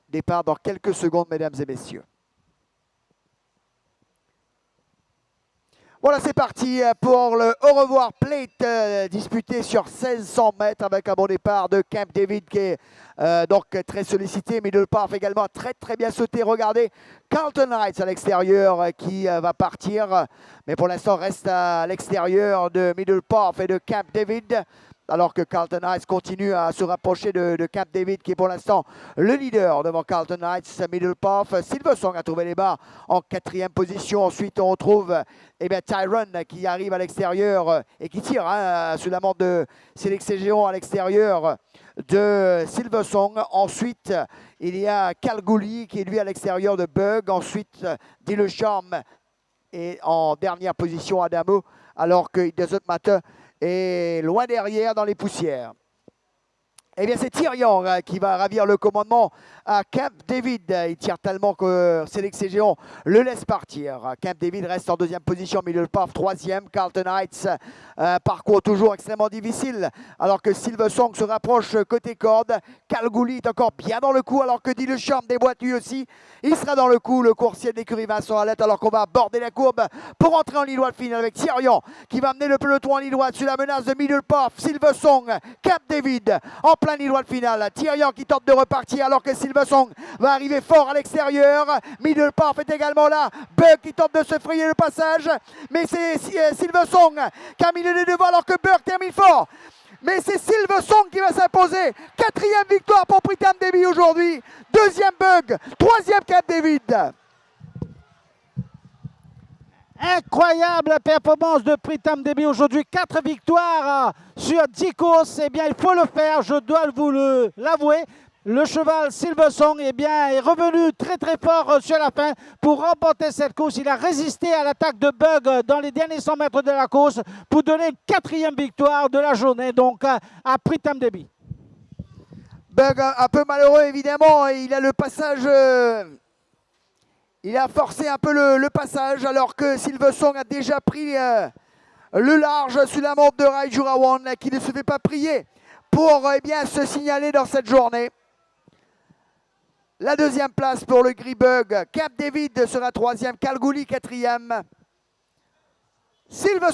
Départ dans quelques secondes, mesdames et messieurs. Voilà, c'est parti pour le au revoir plate disputé sur 1600 mètres avec un bon départ de Camp David qui est donc très sollicité. Middle Path également très bien sauté. Regardez Carlton Heights à l'extérieur qui va partir, mais pour l'instant reste à l'extérieur de Middle Path et de Camp David. Alors que Carlton Heights continue à se rapprocher de Camp David qui est pour l'instant le leader devant Carlton Heights. Middle Path, Silversong a trouvé les barres en 4e position. Ensuite on retrouve Tyron qui arrive à l'extérieur et qui tire sous la montre de Selection Géant à l'extérieur de Silversong. Ensuite il y a Kalgoorlie qui est lui à l'extérieur de Bug. Ensuite Dillecharme est en dernière position Adamo, alors que It Doesn't Matter et loin derrière dans les poussières. Eh bien, c'est Tyrion qui va ravir le commandement à Camp David. Il tire tellement que Selection Géant le laisse partir. Camp David reste en 2e position, Middle Path 3e. Carlton Heights, parcours toujours extrêmement difficile, alors que Silversong se rapproche côté corde. Kalgoorlie est encore bien dans le coup, alors que Dillecharme déboîte lui aussi. Il sera dans le coup, le coursier de l'écurie Vincent Alette, alors qu'on va aborder la courbe pour entrer en ligne droite finale avec Tyrion qui va mener le peloton en ligne droite sur la menace de Middle Path, Silversong, Camp David en plein ligne droite finale. Tyrion qui tente de repartir alors que Silversong va arriver fort à l'extérieur. Middle Path est également là. Bug qui tente de se frayer le passage, mais c'est Silversong qui a mis le nez devant alors que Bug termine fort. Mais c'est Silversong qui va s'imposer. 4e victoire pour Pritam Devi aujourd'hui. 2e Bug, 3e Camp David. Incroyable performance de Pritam Devi aujourd'hui. 4 victoires sur 10 courses. Eh bien, il faut le faire, je dois vous l'avouer. Le cheval Silversong est revenu très fort sur la fin pour remporter cette course. Il a résisté à l'attaque de Bug dans les derniers 100 mètres de la course pour donner une 4e victoire de la journée donc à Pritam Devi. Bug un peu malheureux évidemment. Il a le passage... Il a forcé un peu le passage alors que Silversong a déjà pris le large sous la montre de Raijurawan qui ne se fait pas prier pour se signaler dans cette journée. La 2e place pour le Gris Bug. Camp David sera 3e, Kalgoorlie 4e. Silversong